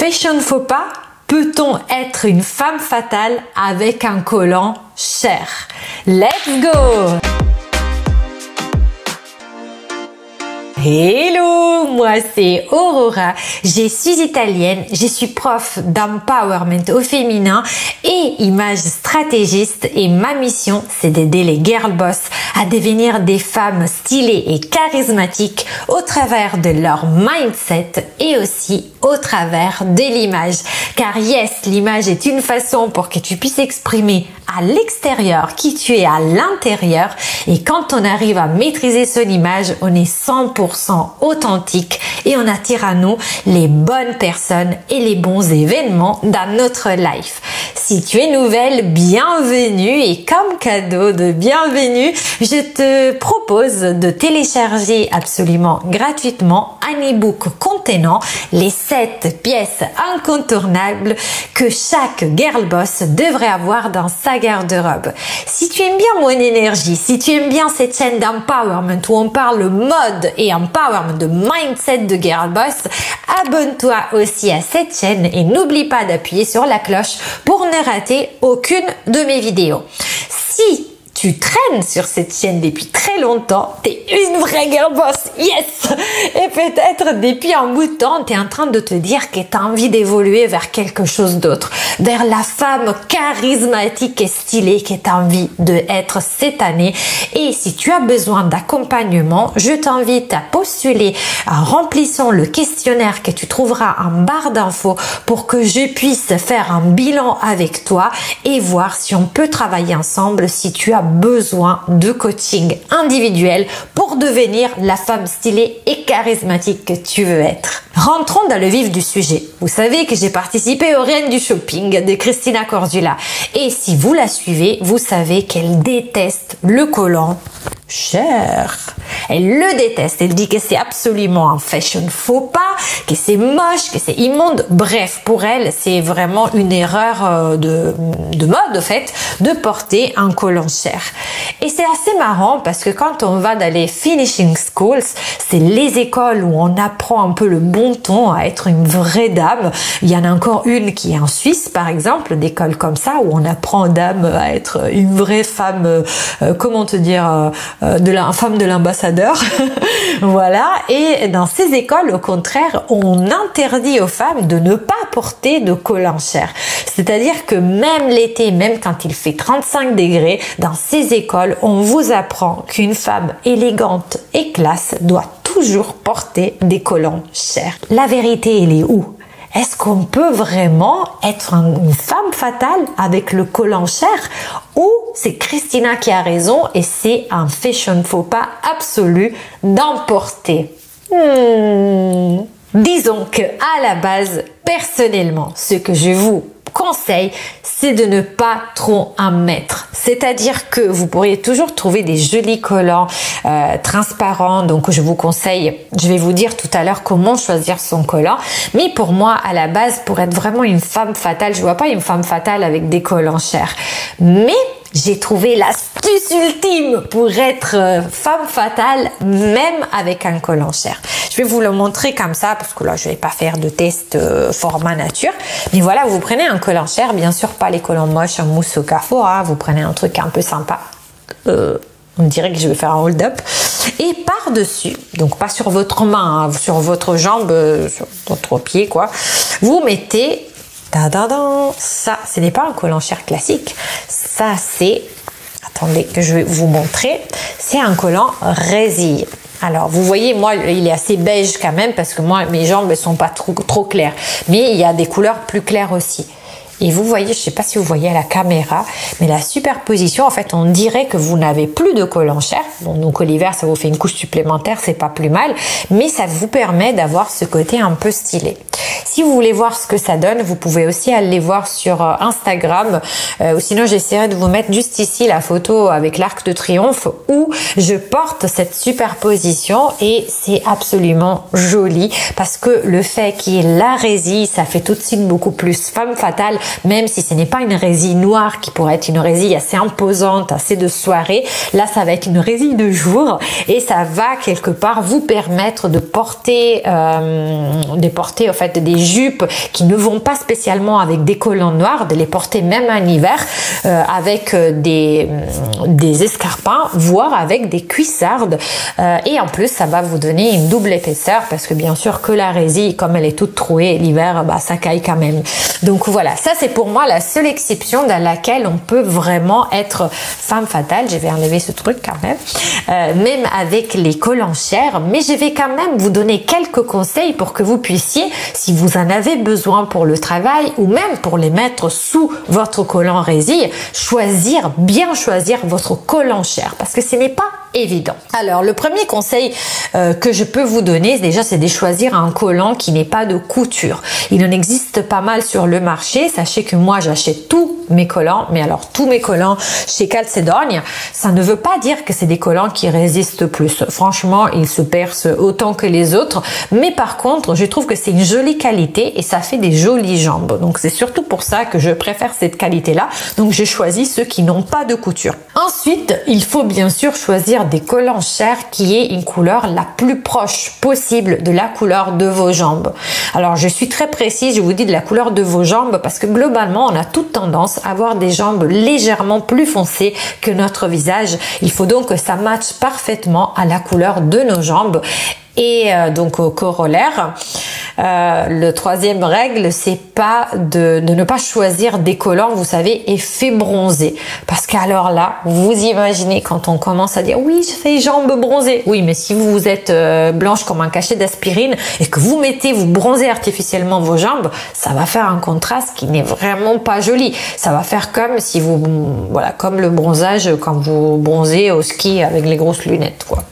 fashion faux pas, peut-on être une femme fatale avec un collant cher? Let's go! Hello, moi c'est Aurora, je suis italienne, je suis prof d'empowerment au féminin et image stratégiste et ma mission c'est d'aider les girl boss à devenir des femmes stylées et charismatiques au travers de leur mindset et aussi au travers de l'image. Car yes, l'image est une façon pour que tu puisses exprimer à l'extérieur qui tu es à l'intérieur et quand on arrive à maîtriser son image, on est 100% authentique et on attire à nous les bonnes personnes et les bons événements dans notre life. Si tu es nouvelle, bienvenue et comme cadeau de bienvenue, je te propose de télécharger absolument gratuitement un e-book contenant les 7 pièces incontournables que chaque girl boss devrait avoir dans sa garde-robe. Si tu aimes bien mon énergie, si tu aimes bien cette chaîne d'empowerment où on parle mode et empowerment, de mindset de girl boss, abonne-toi aussi à cette chaîne et n'oublie pas d'appuyer sur la cloche pour ne rater aucune de mes vidéos. Si tu traînes sur cette chaîne depuis très longtemps, t'es une vraie girl boss, yes! Et peut-être depuis un bout de temps, t'es en train de te dire que t'as envie d'évoluer vers quelque chose d'autre, vers la femme charismatique et stylée que t'as envie d'être cette année. Et si tu as besoin d'accompagnement, je t'invite à postuler en remplissant le questionnaire que tu trouveras en barre d'infos pour que je puisse faire un bilan avec toi et voir si on peut travailler ensemble si tu as besoin de coaching individuel pour devenir la femme stylée et charismatique que tu veux être. Rentrons dans le vif du sujet. Vous savez que j'ai participé aux Reines du Shopping de Christina Cordula et si vous la suivez, vous savez qu'elle déteste le collant cher. Elle le déteste. Elle dit que c'est absolument un fashion faux pas, que c'est moche, que c'est immonde. Bref, pour elle, c'est vraiment une erreur de mode, en fait, de porter un collant cher. Et c'est assez marrant parce que quand on va dans les finishing schools, c'est les écoles où on apprend un peu le bon ton à être une vraie dame. Il y en a encore une qui est en Suisse, par exemple, d'écoles comme ça, où on apprend aux dames à être une vraie femme, comment te dire, femme de l'ambassadeur. Voilà. Et dans ces écoles, au contraire, on interdit aux femmes de ne pas porter de collant cher. C'est-à-dire que même l'été, même quand il fait 35 degrés, dans ces écoles, on vous apprend qu'une femme élégante et classe doit toujours porter des collants chers. La vérité, elle est où? Est-ce qu'on peut vraiment être une femme fatale avec le collant cher ou c'est Christina qui a raison et c'est un fashion faux pas absolu d'emporter? Disons que à la base, personnellement, ce que je vous conseille, c'est de ne pas trop en mettre. C'est-à-dire que vous pourriez toujours trouver des jolis collants transparents. Donc, je vous conseille, je vais vous dire tout à l'heure comment choisir son collant. Mais pour moi, à la base, pour être vraiment une femme fatale, je vois pas une femme fatale avec des collants chers. Mais j'ai trouvé l'astuce ultime pour être femme fatale, même avec un collant cher. Je vais vous le montrer comme ça, parce que là, je vais pas faire de test format nature. Mais voilà, vous prenez un collant cher, bien sûr pas les collants moches en mousse au Carrefour, hein, vous prenez un truc un peu sympa. On dirait que je vais faire un hold-up. Et par-dessus, donc pas sur votre main, hein, sur votre jambe, sur votre pied, quoi, vous mettez ça, ce n'est pas un collant cher classique. Ça, c'est, attendez que je vais vous montrer, c'est un collant résille. Alors, vous voyez, moi, il est assez beige quand même parce que moi, mes jambes ne sont pas trop claires. Mais il y a des couleurs plus claires aussi. Et vous voyez, je sais pas si vous voyez à la caméra, mais la superposition, en fait, on dirait que vous n'avez plus de collant cher. Bon, donc l'hiver, ça vous fait une couche supplémentaire, c'est pas plus mal, mais ça vous permet d'avoir ce côté un peu stylé. Si vous voulez voir ce que ça donne, vous pouvez aussi aller voir sur Instagram, ou sinon j'essaierai de vous mettre juste ici la photo avec l'arc de triomphe où je porte cette superposition et c'est absolument joli parce que le fait qu'il y ait la résille, ça fait tout de suite beaucoup plus femme fatale même si ce n'est pas une résille noire qui pourrait être une résille assez imposante, assez de soirée. Là, ça va être une résille de jour et ça va quelque part vous permettre de porter, en fait des jupes qui ne vont pas spécialement avec des collants noirs, de les porter même en hiver avec des escarpins, voire avec des cuissardes. Et en plus, ça va vous donner une double épaisseur parce que bien sûr que la résille, comme elle est toute trouée l'hiver, bah, ça caille quand même. Donc voilà, ça c'est pour moi la seule exception dans laquelle on peut vraiment être femme fatale. Je vais enlever ce truc quand même avec les collants chers, mais je vais quand même vous donner quelques conseils pour que vous puissiez, si vous en avez besoin pour le travail ou même pour les mettre sous votre collant résille, bien choisir votre collant cher parce que ce n'est pas évident. Alors le premier conseil que je peux vous donner déjà, c'est de choisir un collant qui n'est pas de couture. Il en existe pas mal sur le marché. Sachez que moi j'achète tous mes collants, mais alors tous mes collants chez Calzedonia, ça ne veut pas dire que c'est des collants qui résistent plus. Franchement, ils se percent autant que les autres, mais par contre je trouve que c'est une jolie qualité et ça fait des jolies jambes. Donc c'est surtout pour ça que je préfère cette qualité là. Donc j'ai choisi ceux qui n'ont pas de couture. Ensuite, il faut bien sûr choisir des collants chers qui aient une couleur la plus proche possible de la couleur de vos jambes. Alors je suis très précise, je vous dis de la couleur de vos jambes parce que globalement on a toute tendance à avoir des jambes légèrement plus foncées que notre visage. Il faut donc que ça matche parfaitement à la couleur de nos jambes. Et donc au corollaire, le troisième règle, c'est pas de ne pas choisir des collants, vous savez, effet bronzé. Parce qu'alors là, vous imaginez quand on commence à dire oui, je fais jambes bronzées. Oui, mais si vous êtes blanche comme un cachet d'aspirine et que vous bronzez artificiellement vos jambes, ça va faire un contraste qui n'est vraiment pas joli. Ça va faire comme si comme le bronzage quand vous bronzez au ski avec les grosses lunettes, quoi.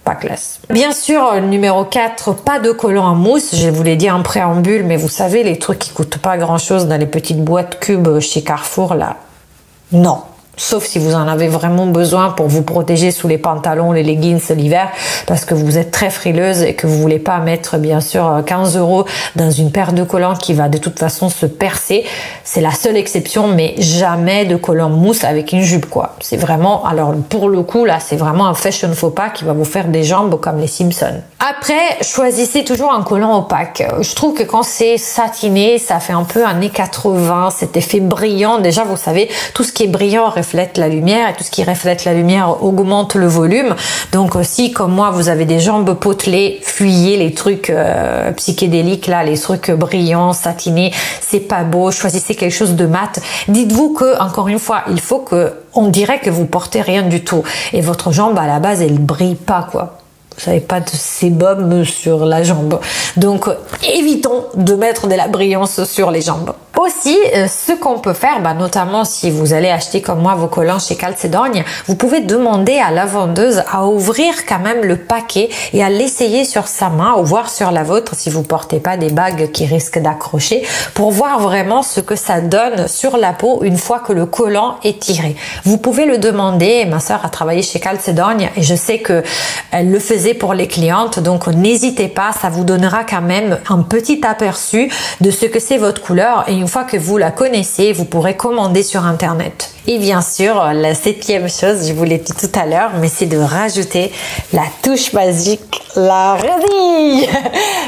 Pas classe. Bien sûr, numéro 4, pas de collant en mousse. Je vous l'ai dit en préambule, mais vous savez, les trucs qui coûtent pas grand chose dans les petites boîtes cubes chez Carrefour, là, non. Sauf si vous en avez vraiment besoin pour vous protéger sous les pantalons, les leggings l'hiver, parce que vous êtes très frileuse et que vous voulez pas mettre bien sûr 15 € dans une paire de collants qui va de toute façon se percer. C'est la seule exception, mais jamais de collant mousse avec une jupe, quoi. C'est vraiment, alors pour le coup là, c'est vraiment un fashion faux pas qui va vous faire des jambes comme les Simpsons. Après, choisissez toujours un collant opaque. Je trouve que quand c'est satiné, ça fait un peu années 80, cet effet brillant. Déjà, vous savez, tout ce qui est brillant reflète la lumière et tout ce qui reflète la lumière augmente le volume. Donc si comme moi vous avez des jambes potelées, fuyez les trucs psychédéliques là, les trucs brillants, satinés, c'est pas beau. Choisissez quelque chose de mat. Dites-vous que encore une fois, il faut que on dirait que vous portez rien du tout et votre jambe à la base elle brille pas, quoi. Vous n'avez pas de sébum sur la jambe. Donc, évitons de mettre de la brillance sur les jambes. Aussi, ce qu'on peut faire, notamment si vous allez acheter comme moi vos collants chez Calzedonia, vous pouvez demander à la vendeuse à ouvrir quand même le paquet et à l'essayer sur sa main ou voir sur la vôtre si vous portez pas des bagues qui risquent d'accrocher pour voir vraiment ce que ça donne sur la peau une fois que le collant est tiré. Vous pouvez le demander. Ma sœur a travaillé chez Calzedonia et je sais que elle le faisait pour les clientes, donc n'hésitez pas, ça vous donnera quand même un petit aperçu de ce que c'est votre couleur et une fois que vous la connaissez, vous pourrez commander sur internet. Et bien sûr, la 7e chose, je vous l'ai dit tout à l'heure, mais c'est de rajouter la touche magique, la résille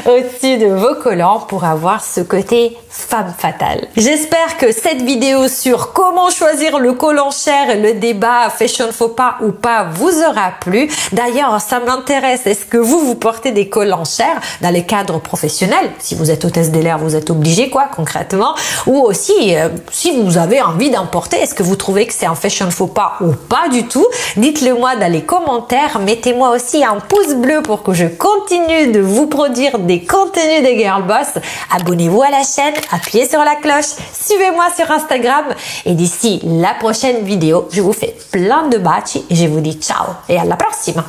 au-dessus de vos collants pour avoir ce côté femme fatale. J'espère que cette vidéo sur comment choisir le collant cher et le débat fashion faux pas ou pas vous aura plu. D'ailleurs, ça m'intéresse, est-ce que vous portez des collants chers dans les cadres professionnels? Si vous êtes hôtesse de l'air, vous êtes obligé, quoi, concrètement. Ou aussi, si vous avez envie d'en porter, est-ce que vous trouvez que c'est un fashion faux pas ou pas du tout? Dites-le moi dans les commentaires. Mettez-moi aussi un pouce bleu pour que je continue de vous produire des contenus de Girl Boss. Abonnez-vous à la chaîne, appuyez sur la cloche, suivez-moi sur Instagram et d'ici la prochaine vidéo, je vous fais plein de baci et je vous dis ciao et à la prochaine.